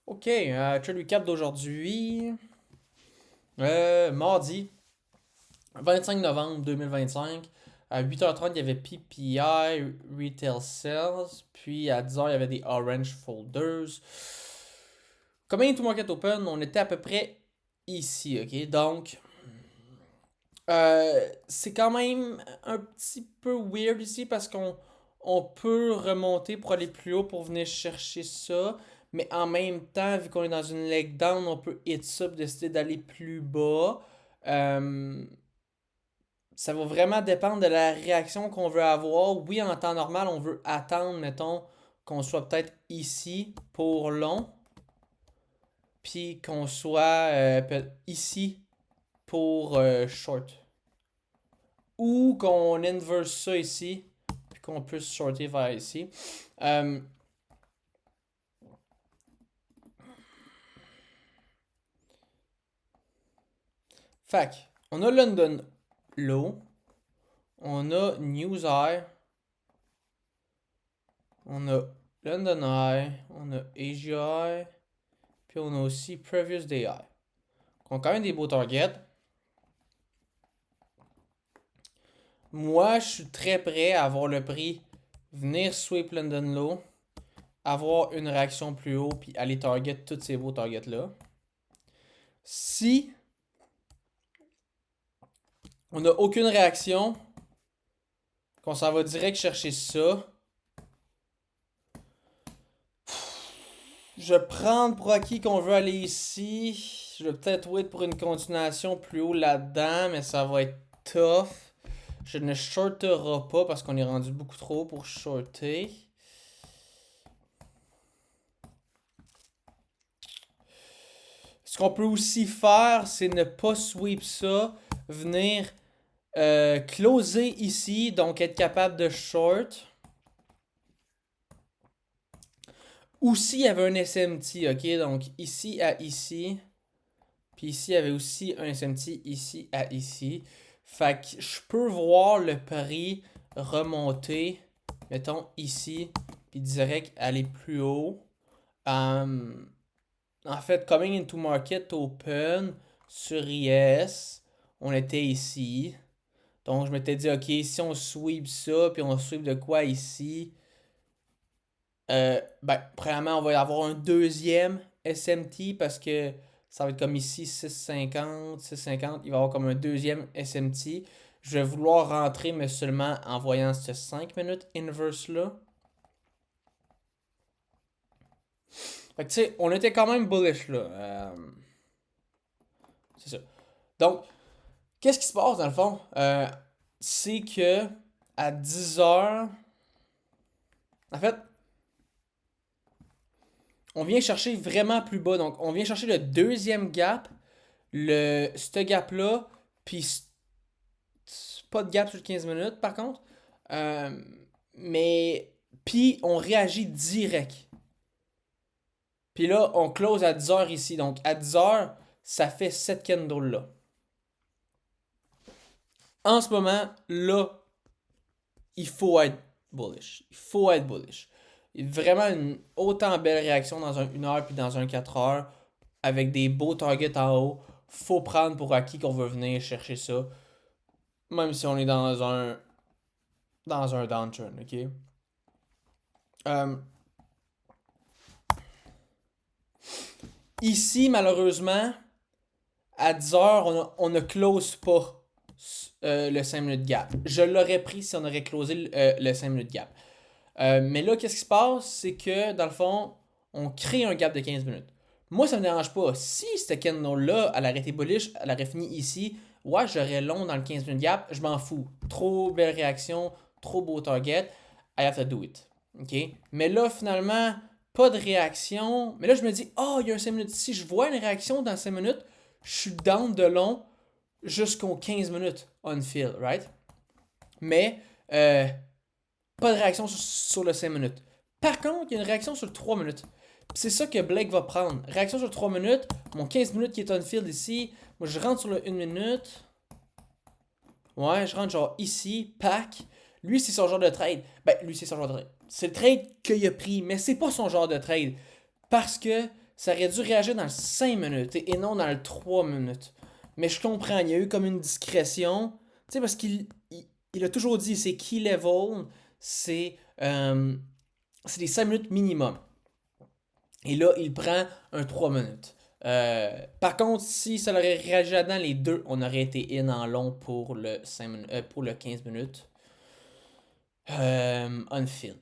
Ok, trade recap d'aujourd'hui. Mardi, 25 novembre 2025. À 8h30, il y avait PPI, Retail Sales. Puis à 10h, il y avait des Orange Folders. Coming to Market Open, on était à peu près ici, ok? Donc, c'est quand même un petit peu weird ici parce qu'on peut remonter pour aller plus haut pour venir chercher ça. Mais en même temps, vu qu'on est dans une leg down, on peut hit ça pour décider d'aller plus bas. Euh, Ça va vraiment dépendre de la réaction qu'on veut avoir. Oui, en temps normal, on veut attendre, mettons, qu'on soit peut-être ici pour long, puis qu'on soit ici pour short. Ou qu'on inverse ça ici, puis qu'on puisse shorter vers ici. Euh, Fac, on a London Low, on a News High, on a London High, on a Asia High, puis on a aussi Previous Day High. On a quand même des beaux targets. Moi, je suis très prêt à avoir le prix venir sweep London Low, avoir une réaction plus haut, puis aller target tous ces beaux targets-là. Si on n'a aucune réaction, qu'on s'en va direct chercher ça, je vais prendre pour acquis qu'on veut aller ici. Je vais peut-être wait pour une continuation plus haut là-dedans, mais ça va être tough. Je ne shortera pas parce qu'on est rendu beaucoup trop haut pour shorter. Ce qu'on peut aussi faire, c'est ne pas sweep ça, venir closer ici, donc être capable de short. Ou s'il y avait un SMT, ok? Donc ici à ici. Puis ici, il y avait aussi un SMT ici à ici. Fait que je peux voir le prix remonter, mettons ici, puis direct aller plus haut. Um, En fait, coming into market open sur IS, on était ici. Donc, je m'étais dit, ok, si on sweep ça, puis on sweep de quoi ici, ben, premièrement, on va avoir un deuxième SMT parce que ça va être comme ici, 6,50, 6,50. Il va y avoir comme un deuxième SMT. Je vais vouloir rentrer, mais seulement en voyant ce 5 minutes inverse là. Fait que tu sais, on était quand même bullish là. C'est ça. Donc, qu'est-ce qui se passe dans le fond? C'est que à 10 heures, en fait, on vient chercher vraiment plus bas. Donc, on vient chercher le deuxième gap, ce gap-là, puis pas de gap sur 15 minutes par contre. Euh, mais, puis on réagit direct. Puis là, on close à 10 heures ici. Donc, à 10 heures, ça fait cette candle-là. En ce moment, là, il faut être bullish. Il faut être bullish. Vraiment une autant belle réaction dans un 1 heure puis dans un 4 heures avec des beaux targets en haut. Faut prendre pour acquis qu'on veut venir chercher ça. Même si on est dans un downturn, ok? Euh, Ici, malheureusement, à 10 heures, on ne close pas le 5 minutes gap. Je l'aurais pris si on aurait closé le 5 minutes gap. Mais là, qu'est-ce qui se passe? C'est que, dans le fond, on crée un gap de 15 minutes. Moi, ça me dérange pas. Si cette candle-là, elle aurait été bullish, elle aurait fini ici, ouais, j'aurais long dans le 15 minutes gap, je m'en fous. Trop belle réaction, trop beau target, I have to do it. OK? Mais là, finalement, pas de réaction. Mais là, je me dis, oh, il y a un 5 minutes. Si je vois une réaction dans 5 minutes, je suis down de long jusqu'aux 15 minutes on fill, right? Mais, pas de réaction sur le 5 minutes. Par contre, il y a une réaction sur le 3 minutes. C'est ça que Blake va prendre. Réaction sur le 3 minutes, mon 15 minutes qui est on field ici. Moi, je rentre sur le 1 minute. Ouais, je rentre genre ici, pack. Lui, c'est son genre de trade. Ben, lui, c'est son genre de trade. C'est le trade qu'il a pris, mais c'est pas son genre de trade. Parce que ça aurait dû réagir dans le 5 minutes et non dans le 3 minutes. Mais je comprends, il y a eu comme une discrétion. Tu sais, parce qu'il a toujours dit, c'est key level, c'est euh, c'est des 5 minutes minimum. Et là, il prend un 3 minutes. Par contre, si ça aurait réagi là-dedans, les deux, on aurait été in en long pour le, 5 pour le 15 minutes. Unfilled.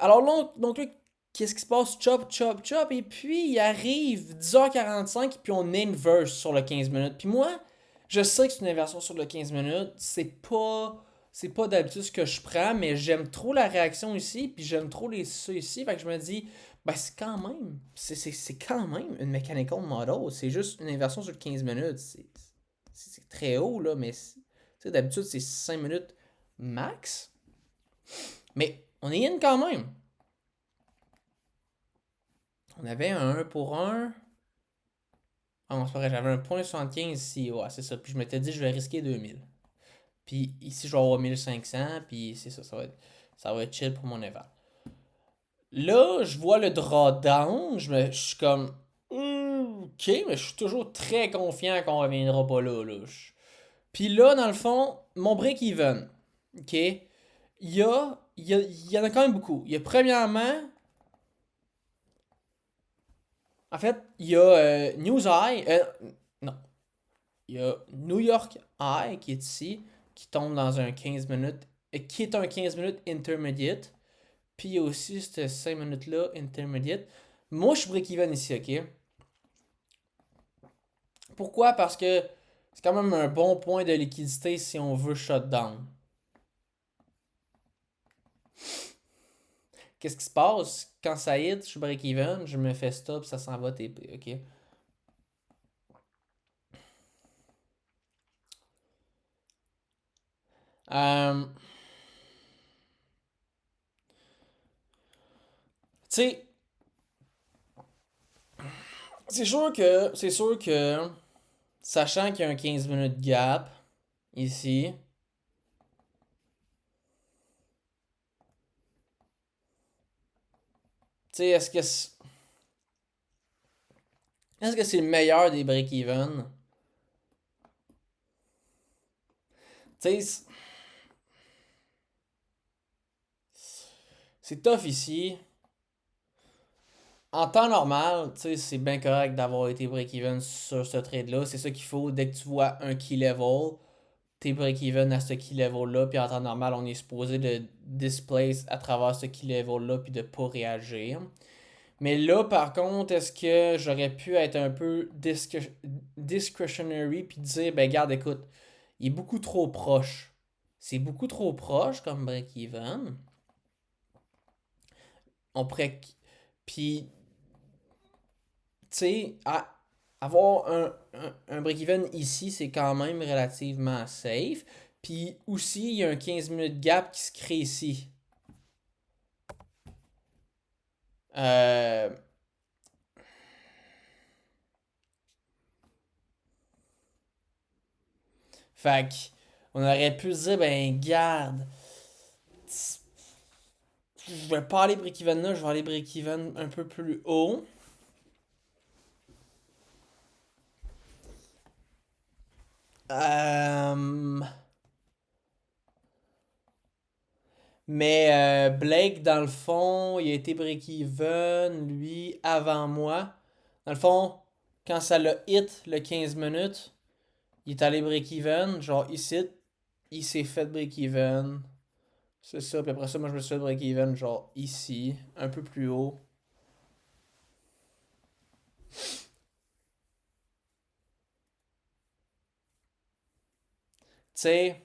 Alors donc là, qu'est-ce qui se passe? Chop, chop, chop. Et puis, il arrive 10h45, puis on inverse sur le 15 minutes. Puis moi, je sais que c'est une inversion sur le 15 minutes. C'est pas d'habitude ce que je prends, mais j'aime trop la réaction ici, puis j'aime trop les ça ici. Fait que je me dis, ben c'est quand même une mechanical model. C'est juste une inversion sur le 15 minutes. C'est très haut, là, mais d'habitude, c'est 5 minutes max. Mais on est in quand même. On avait un 1 pour 1. Ah non, c'est pas vrai, j'avais un point 75 ici. Ouais, c'est ça. Puis je m'étais dit, je vais risquer 2000. Puis ici, je vais avoir 1500. Puis c'est ça, ça va être chill pour mon éval. Là, je vois le drawdown. Je suis comme, ok, mais je suis toujours très confiant qu'on reviendra pas là. Puis là, dans le fond, mon break-even. Ok. Il y en a quand même beaucoup. Il y a premièrement, en fait, il y a News Eye. Non. Il y a New York Eye qui est ici, qui tombe dans un 15 minutes, qui est un 15 minutes intermediate. Puis il y a aussi cette 5 minutes-là, intermediate. Moi, je suis break-even ici, ok? Pourquoi? Parce que c'est quand même un bon point de liquidité si on veut shutdown. Qu'est-ce qui se passe? Quand ça hit, je suis break-even, je me fais stop, ça s'en va TP, ok? Euh, tu sais, c'est sûr que, sachant qu'il y a un 15 minutes gap ici, tu sais, est-ce que c'est le meilleur des break-even? Tu sais, c'est tough ici. En temps normal, tu sais, c'est bien correct d'avoir été break-even sur ce trade-là. C'est ça qu'il faut. Dès que tu vois un key level, t'es break-even à ce key level-là. Puis en temps normal, on est supposé de displace à travers ce key level-là puis de pas réagir. Mais là, par contre, est-ce que j'aurais pu être un peu discretionary puis dire, ben garde, écoute, il est beaucoup trop proche. C'est beaucoup trop proche comme break-even. On pourrait. Puis, tu sais, avoir un break-even ici, c'est quand même relativement safe. Puis aussi, il y a un 15 minutes gap qui se crée ici. Euh, fait on aurait pu se dire, ben garde, je vais pas aller break-even là, je vais aller break-even un peu plus haut. Euh, mais Blake, dans le fond, il a été break-even, lui, avant moi. Dans le fond, quand ça l'a hit le 15 minutes, il est allé break-even, genre ici, il s'est fait break-even. C'est ça, puis après ça, moi je me suis fait break-even, genre ici, un peu plus haut. Tu sais,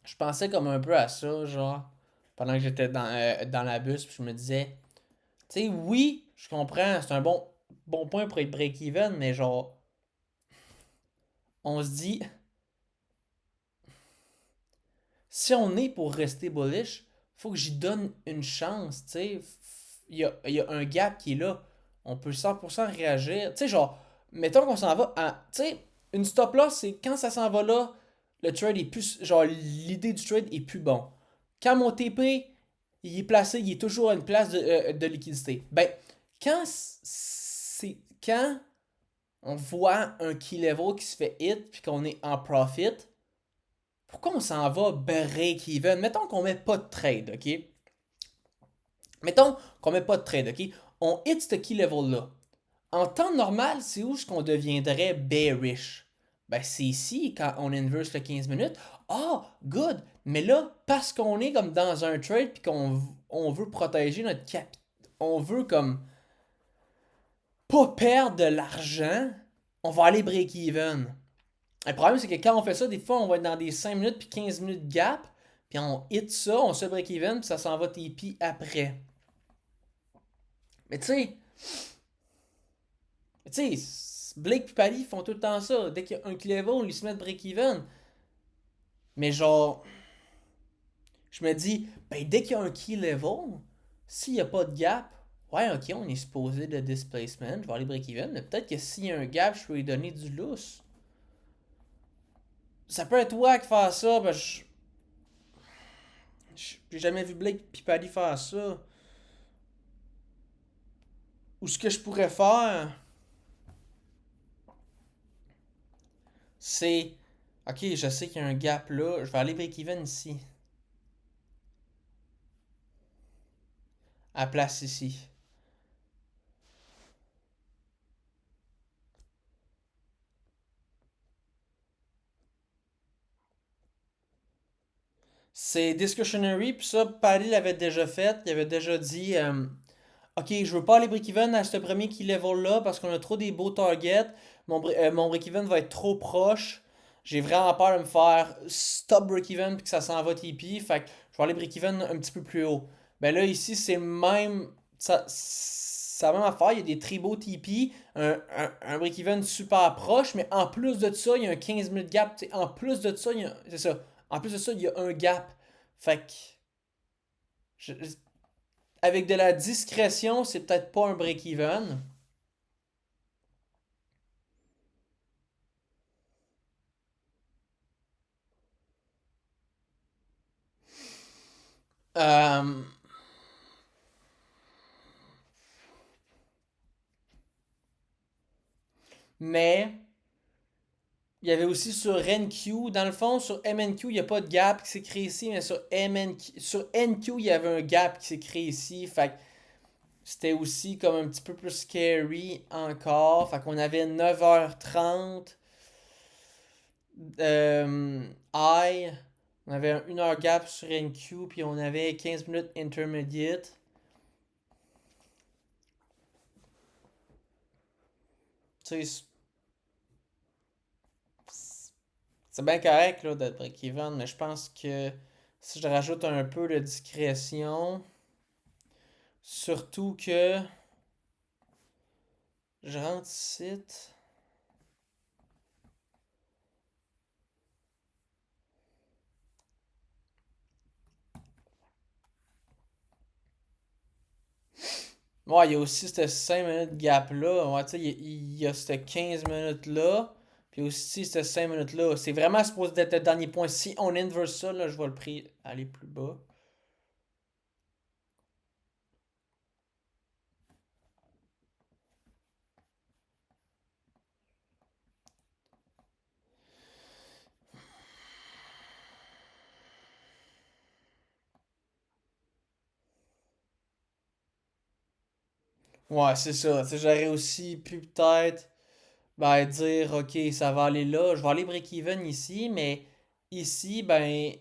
je pensais comme un peu à ça, genre, pendant que j'étais dans la bus, puis je me disais, tu sais, oui, je comprends, c'est un bon point pour être break-even, mais genre, on se dit, si on est pour rester bullish, faut que j'y donne une chance, tu sais. Il y a un gap qui est là. On peut 100% réagir. Tu sais, genre, mettons qu'on s'en va à. Tu sais, une stop loss, c'est quand ça s'en va là, le trade est plus. Genre, l'idée du trade est plus bon. Quand mon TP, il est placé, il est toujours à une place de liquidité. Ben, quand c'est quand on voit un key level qui se fait hit puis qu'on est en profit, pourquoi on s'en va break even? Mettons qu'on met pas de trade, ok? Mettons qu'on met pas de trade, ok? On hit ce key level là. En temps normal, c'est où est-ce qu'on deviendrait bearish? Ben, c'est ici, quand on inverse le 15 minutes. Ah, good! Mais là, parce qu'on est comme dans un trade puis qu'on veut protéger notre capital, on veut comme pas perdre de l'argent, on va aller break-even. Le problème, c'est que quand on fait ça, des fois, on va être dans des 5 minutes puis 15 minutes gap, puis on hit ça, on se break-even, puis ça s'en va TP après. Mais tu sais, Blake et Pally font tout le temps ça. Dès qu'il y a un clever, on lui se met break-even. Mais genre, je me dis, ben dès qu'il y a un key level, s'il n'y a pas de gap, ouais, ok, on est supposé de displacement, je vais aller break-even, mais peut-être que s'il y a un gap, je peux lui donner du lousse. Ça peut être wack faire ça, ben j'ai jamais vu Blake et Paddy faire ça. Ou ce que je pourrais faire, c'est, ok, je sais qu'il y a un gap là, je vais aller break-even ici, à place ici. C'est discretionary, puis ça, Paddy l'avait déjà fait. Il avait déjà dit ok, je veux pas aller break-even à ce premier key level-là parce qu'on a trop des beaux targets. Mon break-even va être trop proche. J'ai vraiment peur de me faire stop break-even puis que ça s'en va TP. Fait que je vais aller break-even un petit peu plus haut. Ben là, ici, c'est même. Ça va même affaire. Il y a des très beaux TP, un break-even super proche, mais en plus de ça, il y a un 15 minutes gap. En plus de ça, c'est ça. En plus de ça, il y a un gap. Fait que. je- avec de la discrétion, c'est peut-être pas un break-even. Euh, mais il y avait aussi sur NQ. Dans le fond, sur MNQ, il n'y a pas de gap qui s'est créé ici, mais sur NQ, il y avait un gap qui s'est créé ici. Fait que c'était aussi comme un petit peu plus scary encore. Fait qu'on avait 9h30 high. On avait un 1 heure gap sur NQ, puis on avait 15 minutes intermediate. Tu sais, c'est bien correct là, d'être break-even, mais je pense que si je rajoute un peu de discrétion, surtout que je rentre ici. Ouais, il y a aussi cette 5 minutes gap-là. Ouais, tu sais, il y a cette 15 minutes-là. Puis aussi cette 5 minutes-là. C'est vraiment supposé être le dernier point. Si on inverse ça, là, je vois le prix aller plus bas. Ouais, c'est ça. Tu sais, j'aurais aussi pu peut-être ben, dire, ok, ça va aller là. Je vais aller break-even ici, mais ici, ben,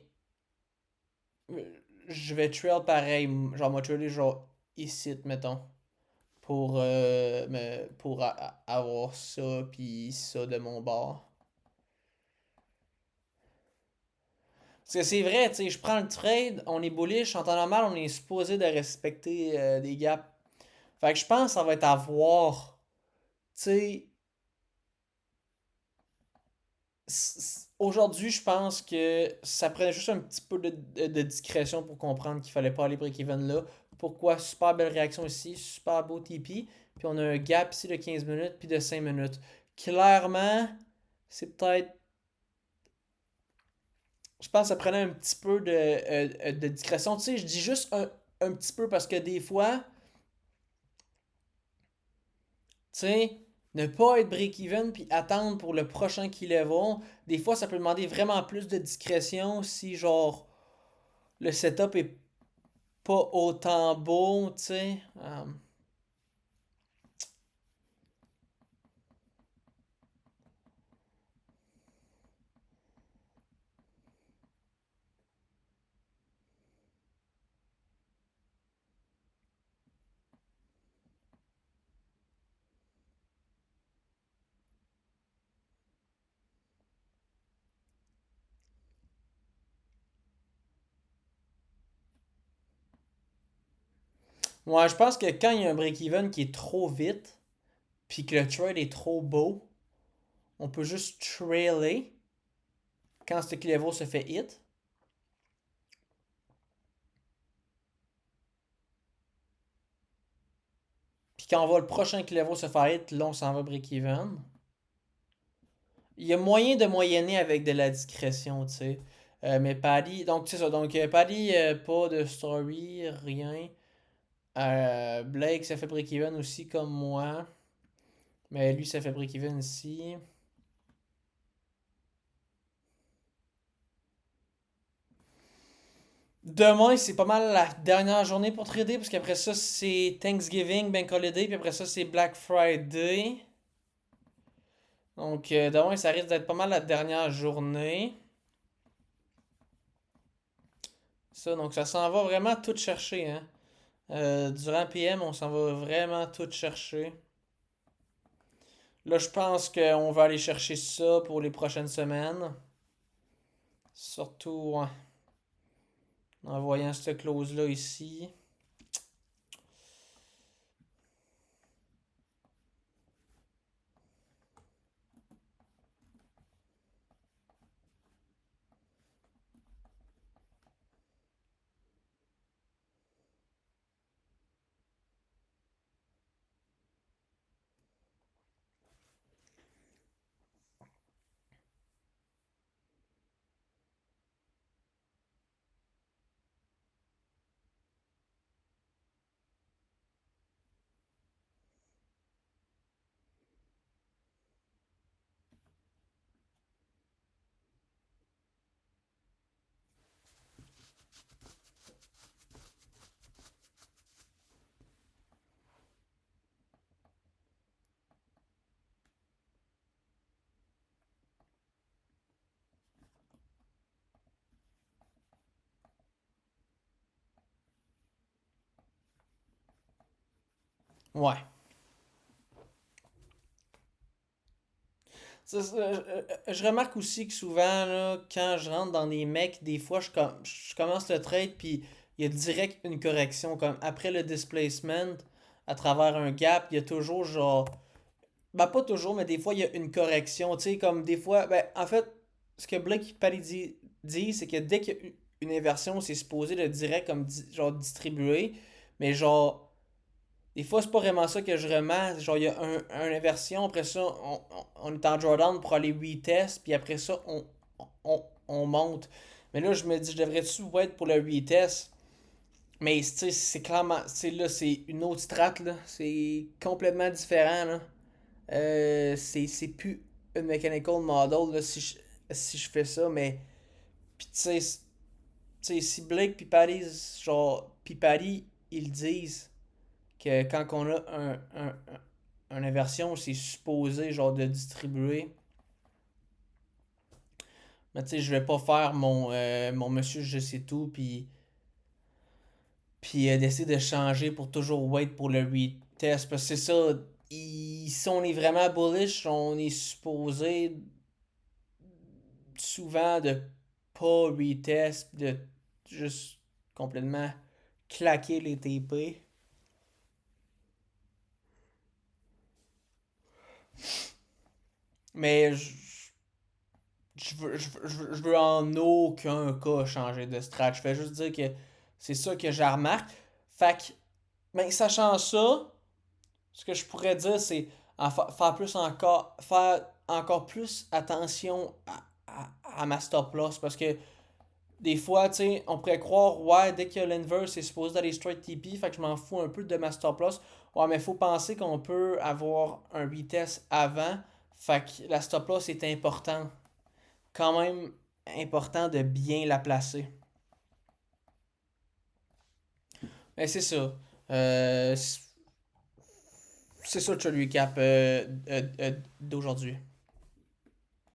je vais trail pareil. Genre, moi, trailer genre ici, mettons. Pour avoir ça, puis ça de mon bord. Parce que c'est vrai, tu sais, je prends le trade, on est bullish, en temps normal, on est supposé de respecter des gaps. Fait que je pense que ça va être à voir. Tu sais, aujourd'hui, je pense que ça prenait juste un petit peu de discrétion pour comprendre qu'il fallait pas aller break-even là. Pourquoi? Super belle réaction ici, super beau TP. Puis on a un gap ici de 15 minutes, puis de 5 minutes. Clairement, c'est peut-être. Je pense que ça prenait un petit peu de discrétion. Tu sais, je dis juste un petit peu parce que des fois, Tu sais, ne pas être break-even puis attendre pour le prochain key level. Des fois, ça peut demander vraiment plus de discrétion si, genre, le setup est pas autant beau, tu sais. Moi, je pense que quand il y a un break-even qui est trop vite, puis que le trade est trop beau, on peut juste trailer quand ce key level se fait hit. Puis quand on voit le prochain key level se faire hit, là, on s'en va break-even. Il y a moyen de moyenner avec de la discrétion, tu sais. Mais Paddy, donc c'est ça. Donc Paddy, pas de story, rien. Blake, ça fait break-even aussi comme moi. Mais lui, ça fait break-even ici. Demain, c'est pas mal la dernière journée pour trader, parce qu'après ça, c'est Thanksgiving, Bank Holiday, puis après ça, c'est Black Friday. Donc, demain, ça risque d'être pas mal la dernière journée. Ça, donc ça s'en va vraiment tout chercher, hein. Durant PM, on s'en va vraiment tout chercher. Là, je pense qu'on va aller chercher ça pour les prochaines semaines. Surtout ouais, en voyant cette clause-là ici. Ouais. Je remarque aussi que souvent, là, quand je rentre dans des mecs, des fois, je commence le trade, puis il y a direct une correction. Comme après le displacement, à travers un gap, il y a toujours genre. Ben, pas toujours, mais des fois, il y a une correction. Tu sais, comme des fois. Ben, en fait, ce que Blake Pally dit, c'est que dès qu'il y a une inversion, c'est supposé le direct comme genre distribuer. Mais genre. Des fois, c'est pas vraiment ça que je remarque. Genre, il y a une inversion, après ça, on est en drawdown pour aller retest, puis après ça, on monte. Mais là, je me dis, je devrais-tu être pour le retest? Mais tu sais, c'est clairement, là, c'est une autre strat, là. C'est complètement différent, là. C'est plus une mechanical model, là, si je fais ça, mais. Puis si Blake puis Paris, genre, puis Paris, ils disent que quand on a une inversion, c'est supposé genre de distribuer. Mais tu sais, je vais pas faire mon monsieur je sais tout puis d'essayer de changer pour toujours wait pour le retest. Parce que c'est ça, si on est vraiment bullish, on est supposé souvent de pas retest, de juste complètement claquer les TP. Mais je veux en aucun cas changer de strat. Je fais juste dire que c'est ça que je remarque. Fait que, ben, sachant ça, ce que je pourrais dire, c'est faire encore plus attention à ma stop loss. Parce que des fois, tu sais, on pourrait croire, ouais, dès qu'il y a l'inverse, c'est supposé d'aller straight TP, fait que je m'en fous un peu de ma stop loss. Ouais, mais faut penser qu'on peut avoir un retest avant. Fait que la stop loss est important. Quand même important de bien la placer. Mais c'est ça. C'est ça le recap d'aujourd'hui.